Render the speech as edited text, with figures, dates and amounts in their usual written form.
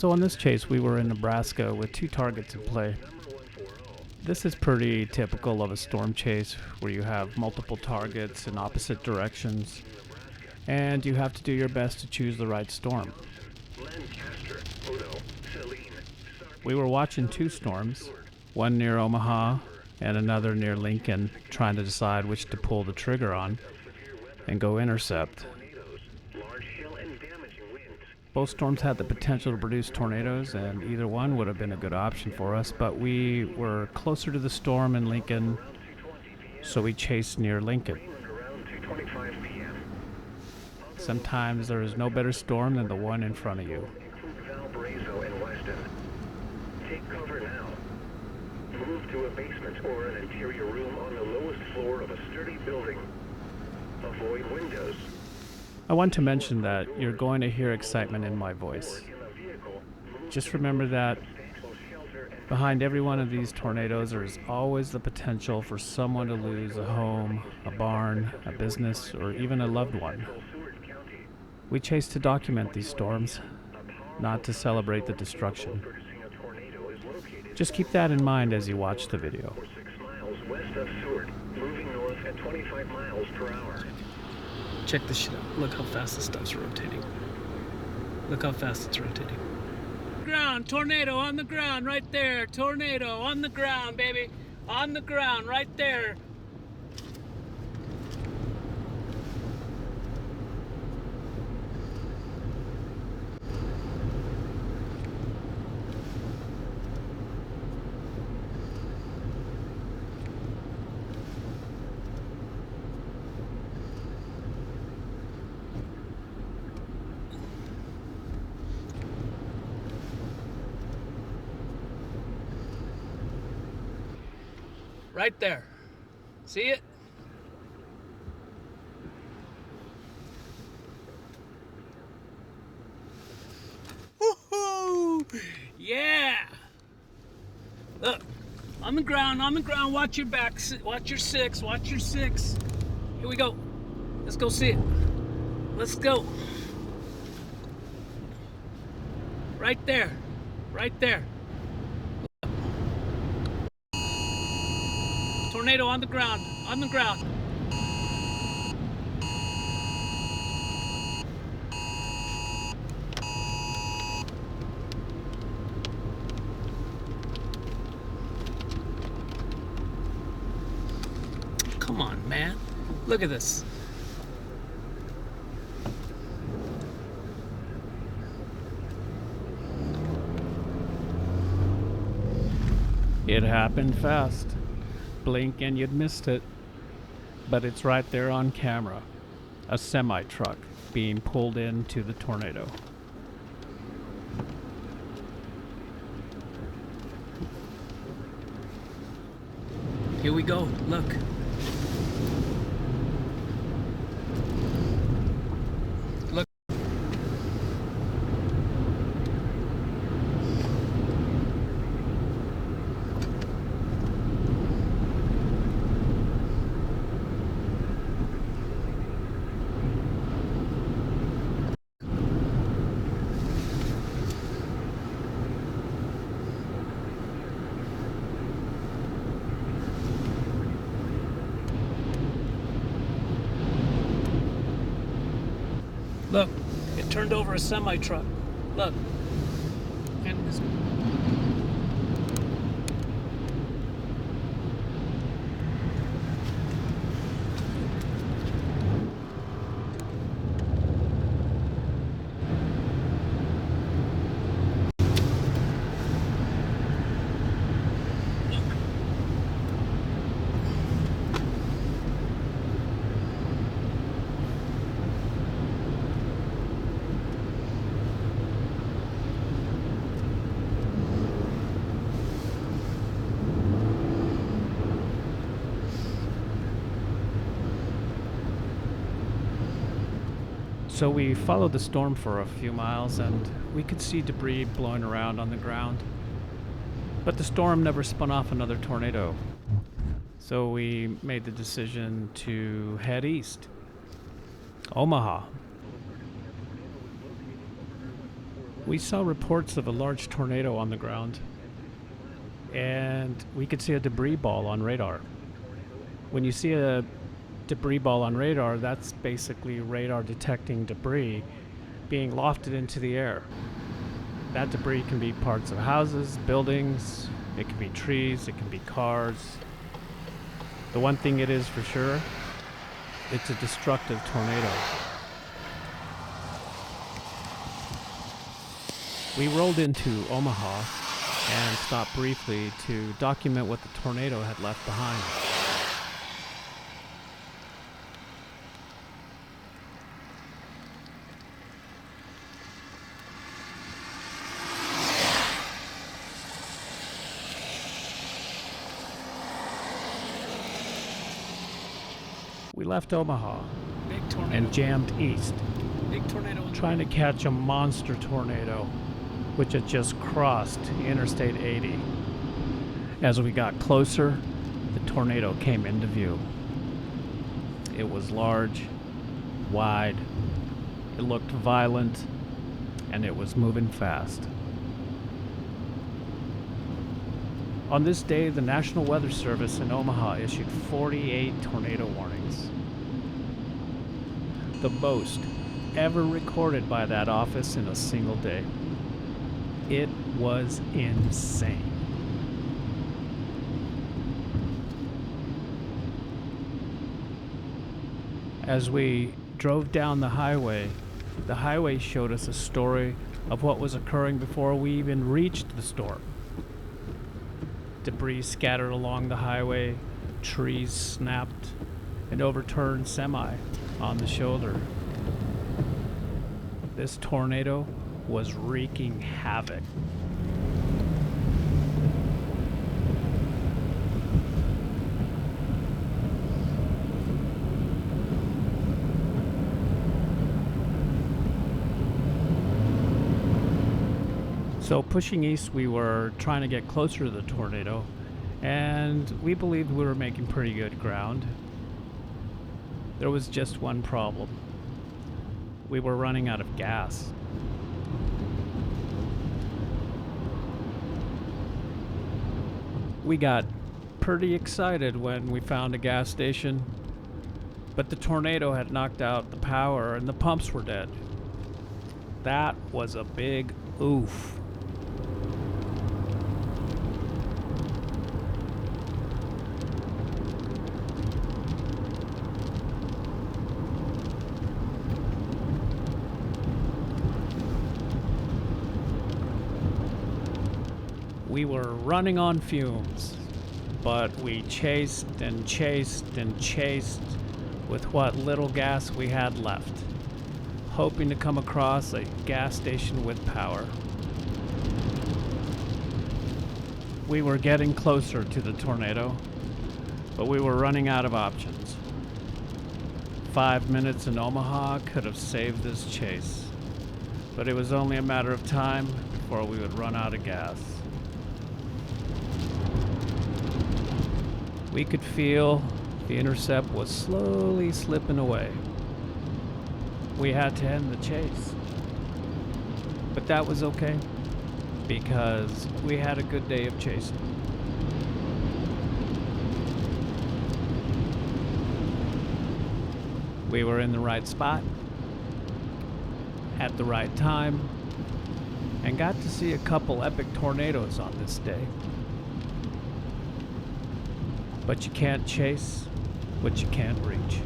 So on this chase, we were in Nebraska with 2 targets in play. This is pretty typical of a storm chase where you have multiple targets in opposite directions, and you have to do your best to choose the right storm. We were watching 2 storms, one near Omaha and another near Lincoln, trying to decide which to pull the trigger on and go intercept. Both storms had the potential to produce tornadoes, and either one would have been a good option for us, but we were closer to the storm in Lincoln, so we chased near Lincoln. Sometimes there is no better storm than the one in front of you. Take cover now. Move to a basement or an interior room on the lowest floor of a sturdy building. Avoid windows. I want to mention that you're going to hear excitement in my voice. Just remember that behind every one of these tornadoes there is always the potential for someone to lose a home, a barn, a business, or even a loved one. We chase to document these storms, not to celebrate the destruction. Just keep that in mind as you watch the video. 6 miles west of Seward, moving north at 25 miles per hour. Check this shit out. Look how fast this stuff's rotating. Look how fast it's rotating. Ground, tornado on the ground right there. Tornado on the ground, baby. On the ground right there. Right there. See it? Woohoo! Yeah! Look, on the ground, watch your back, watch your 6, watch your 6. Here we go. Let's go see it. Let's go. Right there, right there. Tornado on the ground, on the ground. Come on, man. Look at this. It happened fast. Blink and you'd missed it. But it's right there on camera. A semi-truck being pulled into the tornado. Here we go. Look. Look. Look, it turned over a semi-truck. Look. And this. So we followed the storm for a few miles and we could see debris blowing around on the ground. But the storm never spun off another tornado. So we made the decision to head east. Omaha. We saw reports of a large tornado on the ground, and we could see a debris ball on radar. When you see a debris ball on radar, that's basically radar detecting debris being lofted into the air. That debris can be parts of houses, buildings, it can be trees, it can be cars. The one thing it is for sure, it's a destructive tornado. We rolled into Omaha and stopped briefly to document what the tornado had left behind. We left Omaha Big tornado. and jammed east, Big tornado. trying to catch a monster tornado, which had just crossed Interstate 80. As we got closer, the tornado came into view. It was large, wide, it looked violent, and it was moving fast. On this day, the National Weather Service in Omaha issued 48 tornado warnings. The most ever recorded by that office in a single day. It was insane. As we drove down the highway showed us a story of what was occurring before we even reached the storm. Debris scattered along the highway, trees snapped, an overturned semi on the shoulder. This tornado was wreaking havoc. So pushing east, we were trying to get closer to the tornado, and we believed we were making pretty good ground. There was just one problem. We were running out of gas. We got pretty excited when we found a gas station, but the tornado had knocked out the power and the pumps were dead. That was a big oof. We were running on fumes, but we chased and chased and chased with what little gas we had left, hoping to come across a gas station with power. We were getting closer to the tornado, but we were running out of options. 5 minutes in Omaha could have saved this chase, but it was only a matter of time before we would run out of gas. We could feel the intercept was slowly slipping away. We had to end the chase. But that was okay, because we had a good day of chasing. We were in the right spot, at the right time, and got to see a couple epic tornadoes on this day. But you can't chase what you can't reach.